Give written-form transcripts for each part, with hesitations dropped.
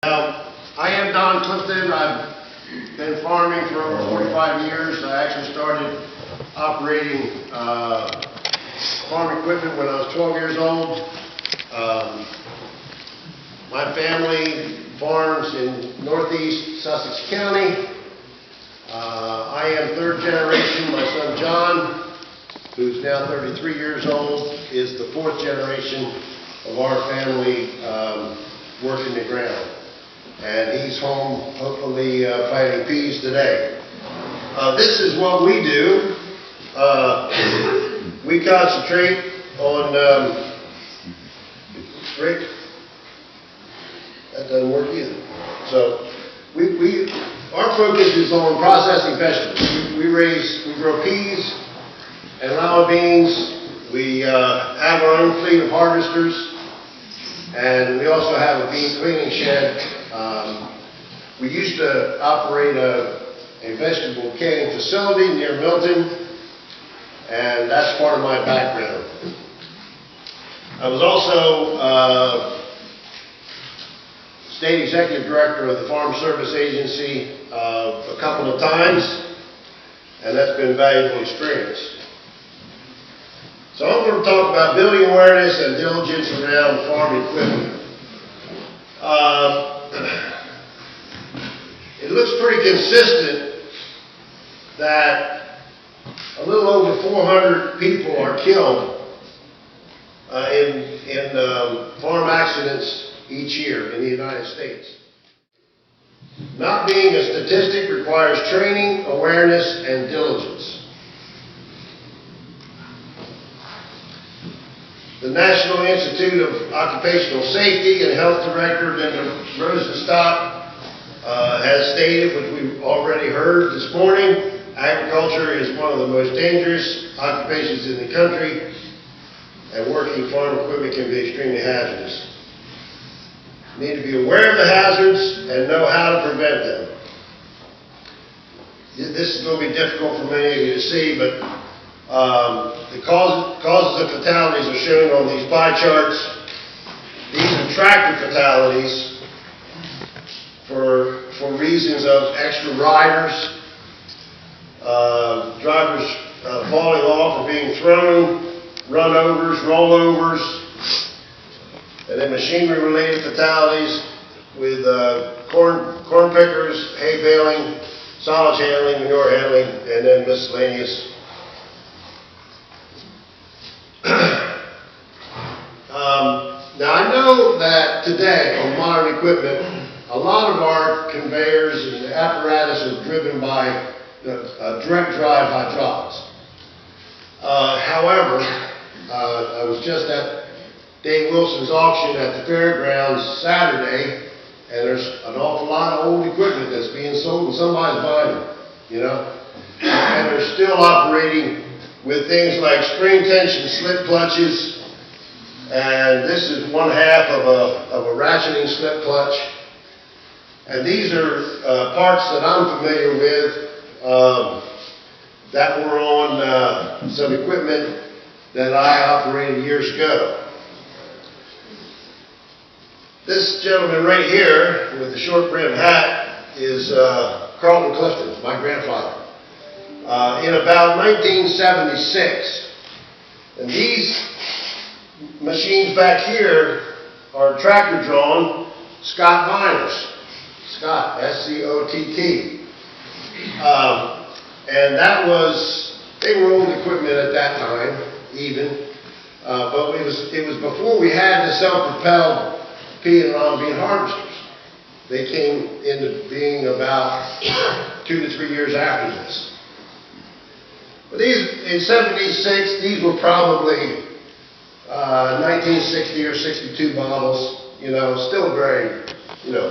I am Don Clifton. I've been farming for over 45 years. I actually started operating farm equipment when I was 12 years old. My family farms in northeast Sussex County. I am third generation. My son John, who's now 33 years old, is the fourth generation of our family working the ground. And he's home, hopefully, planting peas today. This is what we do. We concentrate on, Rick, that doesn't work either. So, our focus is on processing vegetables. We grow peas and lima beans. We have our own fleet of harvesters, and we also have a bean cleaning shed. We used to operate a vegetable canning facility near Milton, and that's part of my background. I was also State Executive Director of the Farm Service Agency a couple of times, and that's been a valuable experience. So I'm going to talk about building awareness and diligence around farm equipment. It looks pretty consistent that a little over 400 people are killed in farm accidents each year in the United States. Not being a statistic requires training, awareness, and diligence. The National Institute of Occupational Safety and Health Director, Linda Rosenstock, has stated, which we've already heard this morning, agriculture is one of the most dangerous occupations in the country, and working farm equipment can be extremely hazardous. You need to be aware of the hazards and know how to prevent them. This is going to be difficult for many of you to see, but the causes of fatalities are shown on these pie charts. These are tractor fatalities for reasons of extra riders, drivers falling off or being thrown, run-overs, rollovers, and then machinery-related fatalities with corn pickers, hay baling, solids handling, manure handling, and then miscellaneous. Now I know that today on modern equipment, a lot of our conveyors and apparatus are driven by direct drive hydraulics. However, I was just at Dave Wilson's auction at the fairgrounds Saturday, and there's an awful lot of old equipment that's being sold, and somebody's buying it, you know. And they're still operating with things like spring tension slip clutches, and this is one half of a ratcheting slip clutch. And these are parts that I'm familiar with that were on some equipment that I operated years ago. This gentleman right here with the short brim hat is Clifton, my grandfather. In about 1976. And these machines back here are tractor drawn Scott Miners. Scott, S-C-O-T-T. And they were old equipment at that time, even. But it was before we had the self-propelled pea and lima bean harvesters. They came into being about 2 to 3 years after this. But in 76, these were probably 1960 or 62 models, you know, still very, you know,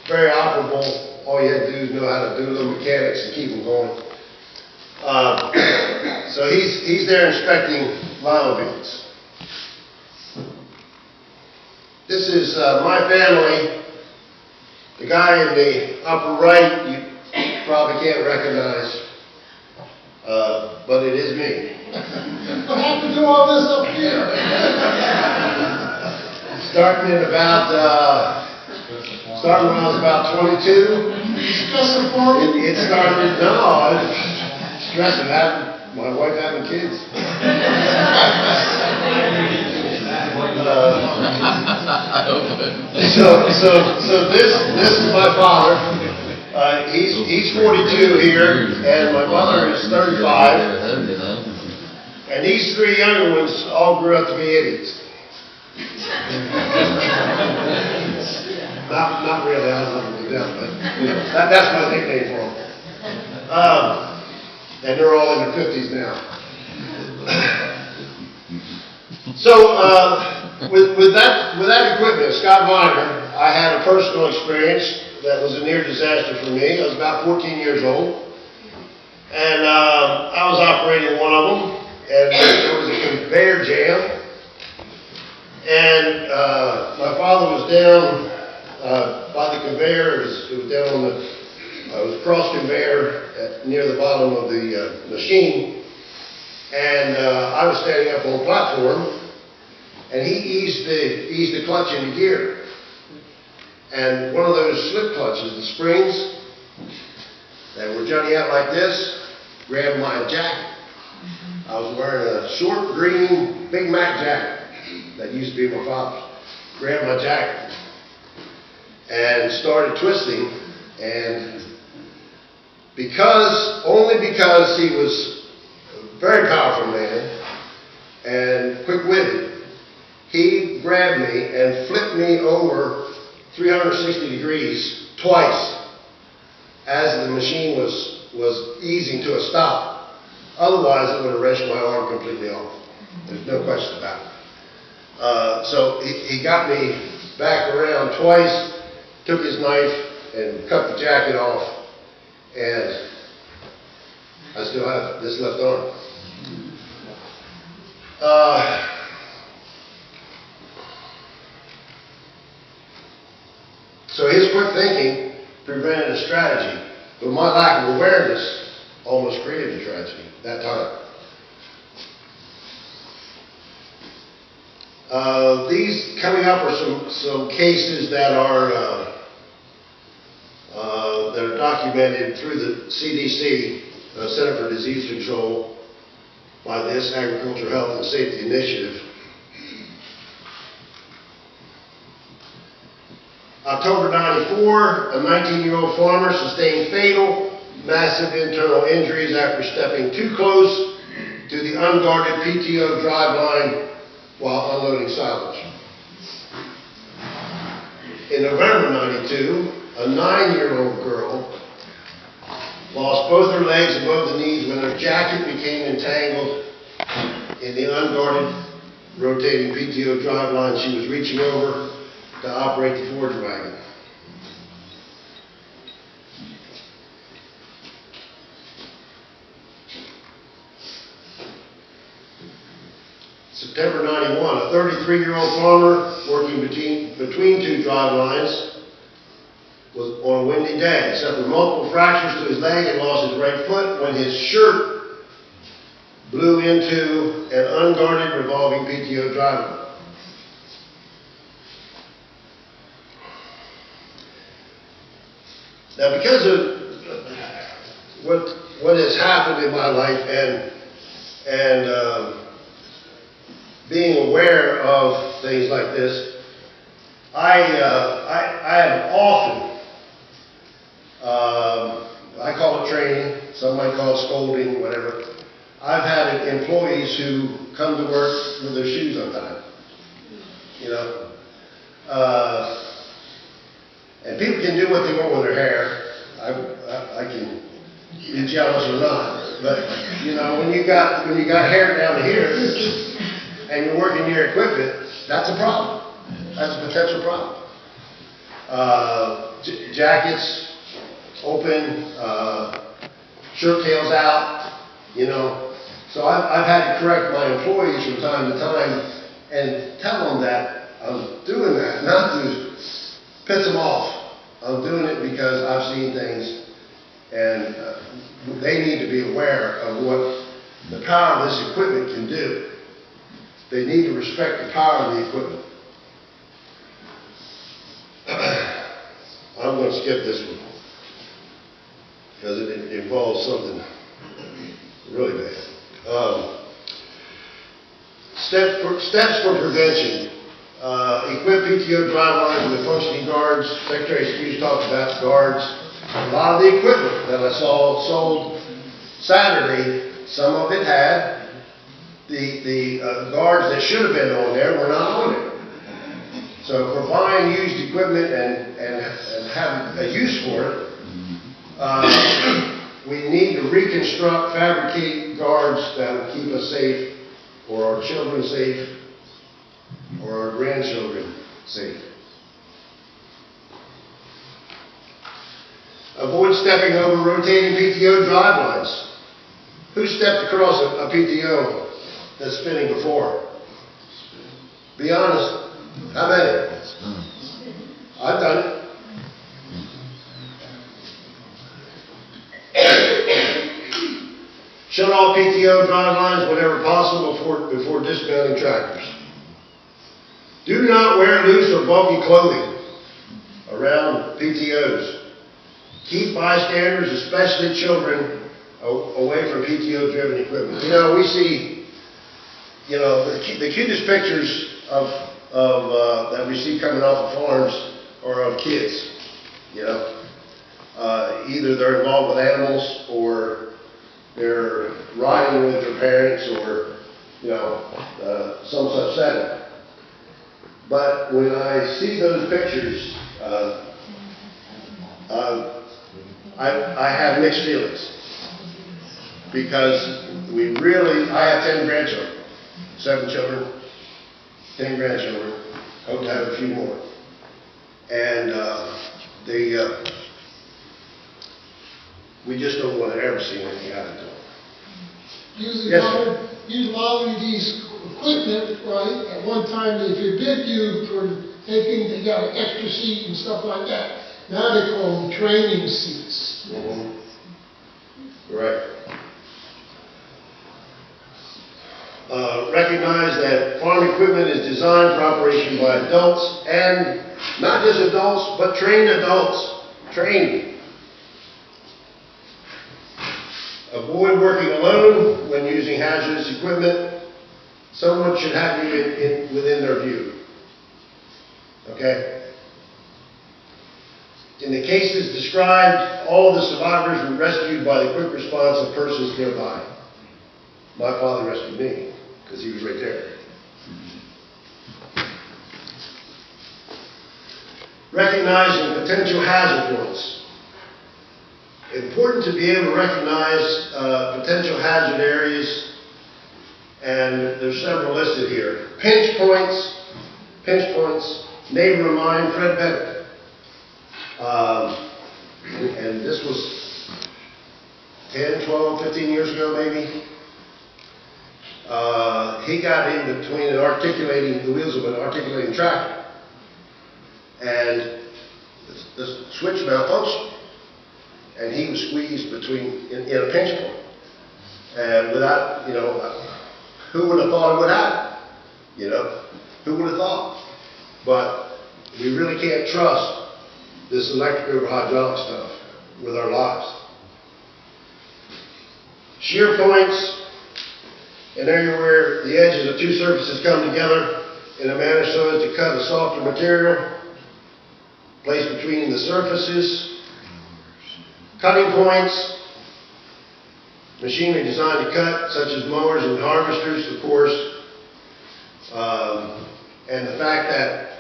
very operable. All you had to do is know how to do the mechanics and keep them going. So he's there inspecting lima beans. This is my family. The guy in the upper right, you probably can't recognize, but it is me. What happened to all this up here? Starting in about Started when I was about 22. Stressing for me? It started, no, it's stressing, my wife having kids. So this is my father. He's 42 here, and my mother is 35. And these three younger ones all grew up to be idiots. Not really, I love them to death, but you know, that's my nickname for them. And they're all in their 50s now. So, with that equipment, Scott Viner, I had a personal experience that was a near disaster for me. I was about 14 years old, and I was operating one of them, and there was a conveyor jam, and my father was down by the conveyor. It was down on the it was cross conveyor near the bottom of the machine, and I was standing up on the platform, and he eased the clutch into gear. And one of those slip clutches, the springs, that were jutting out like this, grabbed my jacket. I was wearing a short green Big Mac jacket that used to be my father's. Grabbed my jacket and started twisting, and only because he was a very powerful man and quick-witted, he grabbed me and flipped me over 360 degrees twice as the machine was easing to a stop. Otherwise, it would have wrenched my arm completely off. There's no question about it. So he got me back around twice, took his knife and cut the jacket off, and I still have this left arm. So his quick thinking prevented a strategy, but my lack of awareness almost created a tragedy that time. These coming up are some cases that are documented through the CDC, Center for Disease Control, by this Agricultural Health and Safety Initiative. October '94, a 19-year-old farmer sustained fatal, massive internal injuries after stepping too close to the unguarded PTO driveline while unloading silage. In November '92, a 9-year-old girl lost both her legs above the knees when her jacket became entangled in the unguarded rotating PTO driveline. She was reaching over to operate the forage wagon. September '91, a 33-year-old farmer working between two drive lines was on a windy day. He suffered multiple fractures to his leg and lost his right foot when his shirt blew into an unguarded revolving PTO drive line. Now, because of what has happened in my life and being aware of things like this, I have often, I call it training, some might call it scolding, whatever. I've had employees who come to work with their shoes untied, you know. And people can do what they want with their hair. I can be jealous or not, but you know, when you got hair down to here and you're working your equipment, that's a problem. That's a potential problem. Jackets open, shirt tails out, you know. So I've had to correct my employees from time to time and tell them that I'm doing that, not to piss them off. I'm doing it because I've seen things, and they need to be aware of what the power of this equipment can do. They need to respect the power of the equipment. going to skip this one, because it involves something really bad. Steps for prevention. Equip PTO drive lines with functioning guards. Secretary Hughes talked about guards. A lot of the equipment that I saw sold Saturday, some of it had the guards that should have been on there were not on it. So for buying used equipment and having a use for it, we need to reconstruct, fabricate guards that will keep us safe, or our children safe, or our grandchildren safe. Avoid stepping over rotating PTO drive lines. Who stepped across a PTO that's spinning before? Be honest. How many? I've done it. Shut off PTO drive lines whenever possible before dismounting tractors. Do not wear loose or bulky clothing around PTOs. Keep bystanders, especially children, away from PTO-driven equipment. You know, we see, the cutest pictures that we see coming off of farms are of kids. Either they're involved with animals, or they're riding with their parents, or some such setting. But when I see those pictures, I have mixed feelings, because I have 10 grandchildren, 7 children, 10 grandchildren, hope to have a few more. And we just don't want to ever see anything happen to them. Use a lot of these equipment, right? At one time, if you bid you for taking, they got an extra seat and stuff like that. Now they call them training seats. Mm-hmm. Right. Recognize that farm equipment is designed for operation by adults, and not just adults, but trained adults. Trained. Avoid working alone when using hazardous equipment. Someone should have you within their view. Okay? In the cases described, all of the survivors were rescued by the quick response of persons nearby. My father rescued me, because he was right there. Recognizing potential hazard points. Important to be able to recognize potential hazard areas, and there's several listed here. Pinch points, neighbor of mine, Fred Bennett. And this was 10, 12, 15 years ago maybe. He got in between the wheels of an articulating tractor, and the switch malfunctioned, and he was squeezed in a pinch point. And without, who would have thought it would happen? Who would have thought? But we really can't trust this electric over hydraulic stuff with our lives. Shear points, an area where the edges of two surfaces come together in a manner so as to cut a softer material placed between the surfaces. Cutting points, machinery designed to cut, such as mowers and harvesters, of course, and the fact that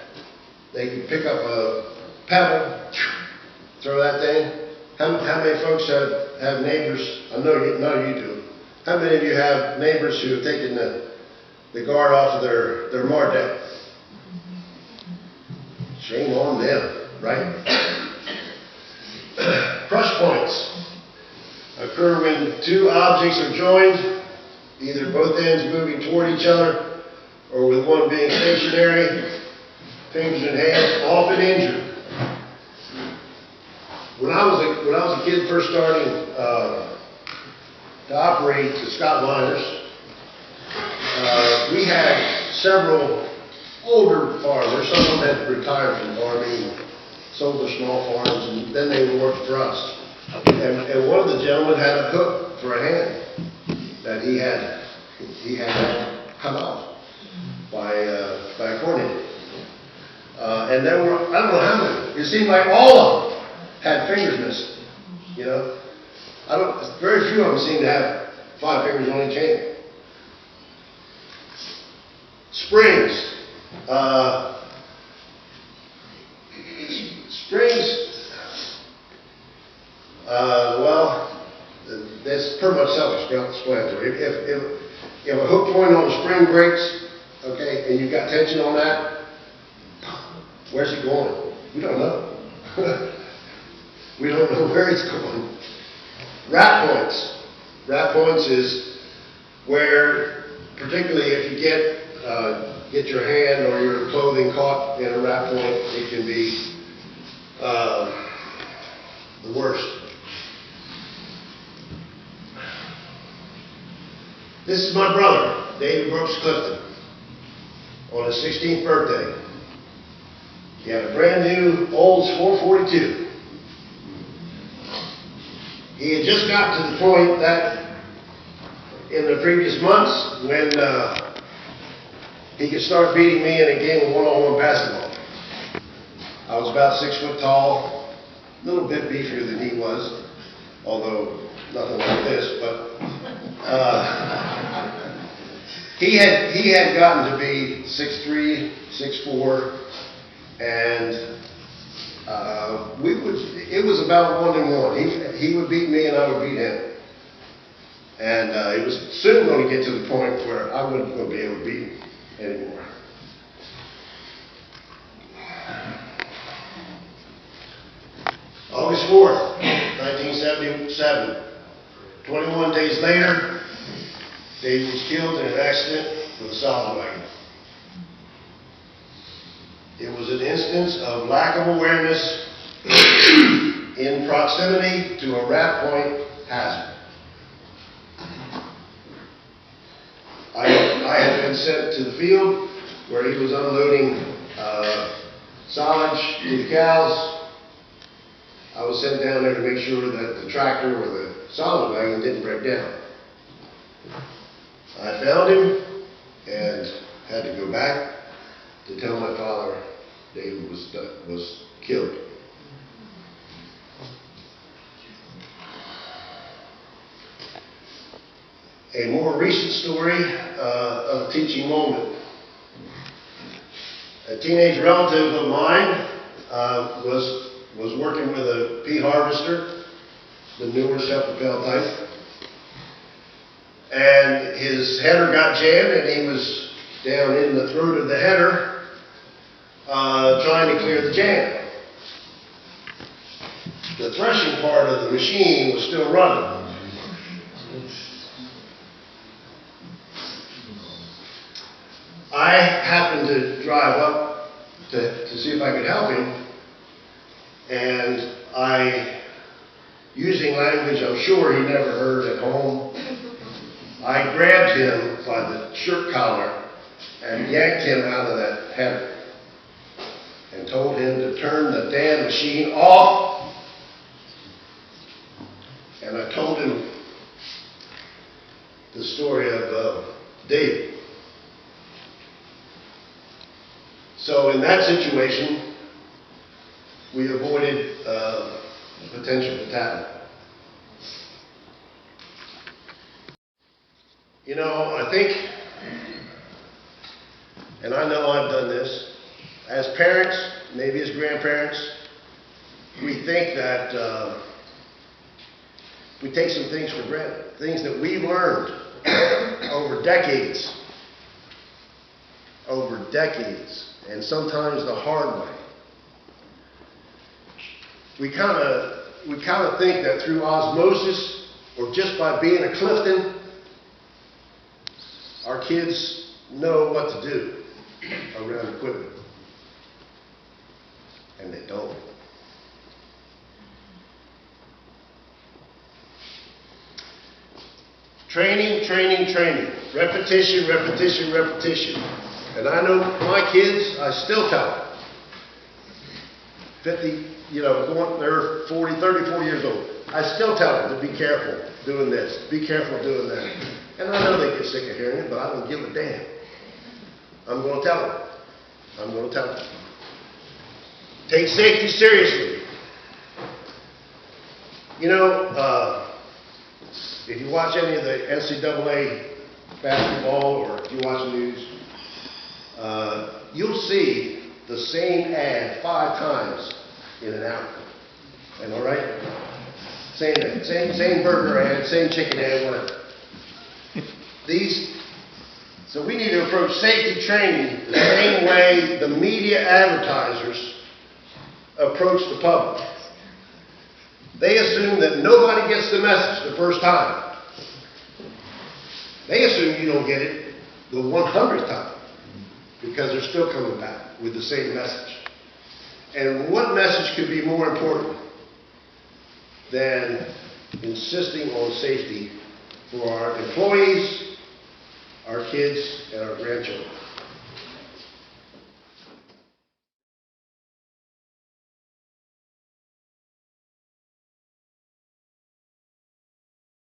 they can pick up a pebble, throw that thing. How many folks have neighbors? I know none of you do. How many of you have neighbors who have taken the guard off of their mower deck? Shame on them, right? Crush points occur when two objects are joined, either both ends moving toward each other, or with one being stationary, fingers and hands often injured. When I was a kid first starting to operate the Scott Miners, we had several older farmers. Some of them had retired from farming, sold their small farms, and then they would work for us. And one of the gentlemen had a hook for a hand that he had cut off by a coordinator. And there were, I don't know how many. It seemed like all of them had fingers missing. You know, very few of them seem to have 5 fingers on each hand. Springs. Well, that's pretty much self-explanatory. If a hook point on a spring breaks, okay, and you've got tension on that, where's it going? We don't know. We don't know where it's going. Rat points. Rat points is where, particularly if you get your hand or your clothing caught in a rat point, it can be the worst. This is my brother, David Brooks Clifton, on his 16th birthday. He had a brand new Olds 442. He had just got to the point that in the previous months when he could start beating me in a game of one-on-one basketball. I was about 6 foot tall, a little bit beefier than he was, although nothing like this, but he had gotten to be 6'3", 6'4", and it was about 1-1. He would beat me and I would beat him. And it was soon going to get to the point where I wasn't going to be able to beat him anymore. August 4th, 1977. 21 days later, Dave was killed in an accident with a solid wagon. It was an instance of lack of awareness in proximity to a rat point hazard. I had been sent to the field where he was unloading silage to the cows. I was sent down there to make sure that the tractor or the solid wagon didn't break down. I found him and had to go back to tell my father David was killed. A more recent story of a teaching moment. A teenage relative of mine was working with a pea harvester, the newer self-propelled type, and his header got jammed and he was down in the throat of the header trying to clear the jam. The threshing part of the machine was still running. I happened to drive up to see if I could help him, and using language I'm sure he never heard at home, I grabbed him by the shirt collar and yanked him out of that header and told him to turn the damn machine off. And I told him the story of David. So in that situation, we avoided potential fatality. You know, I think, and I know I've done this, as parents, maybe as grandparents, we think that we take some things for granted, things that we've learned over decades, and sometimes the hard way. We kind of think that through osmosis, or just by being a Clifton, our kids know what to do around equipment. And they don't. Training, training, training. Repetition, repetition, repetition. And I know my kids, I still tell them, 50, they're 40 years old. I still tell them to be careful doing this, be careful doing that. And I know they get sick of hearing it, but I don't give a damn. I'm going to tell them. I'm going to tell them. Take safety seriously. If you watch any of the NCAA basketball or if you watch the news, you'll see the same ad 5 times in an hour. Am I right? Same burger ad, same chicken ad, whatever. So we need to approach safety training the same way the media advertisers approach the public. They assume that nobody gets the message the first time. They assume you don't get it the 100th time because they're still coming back with the same message. And what message could be more important than insisting on safety for our employees, our kids, and our grandchildren?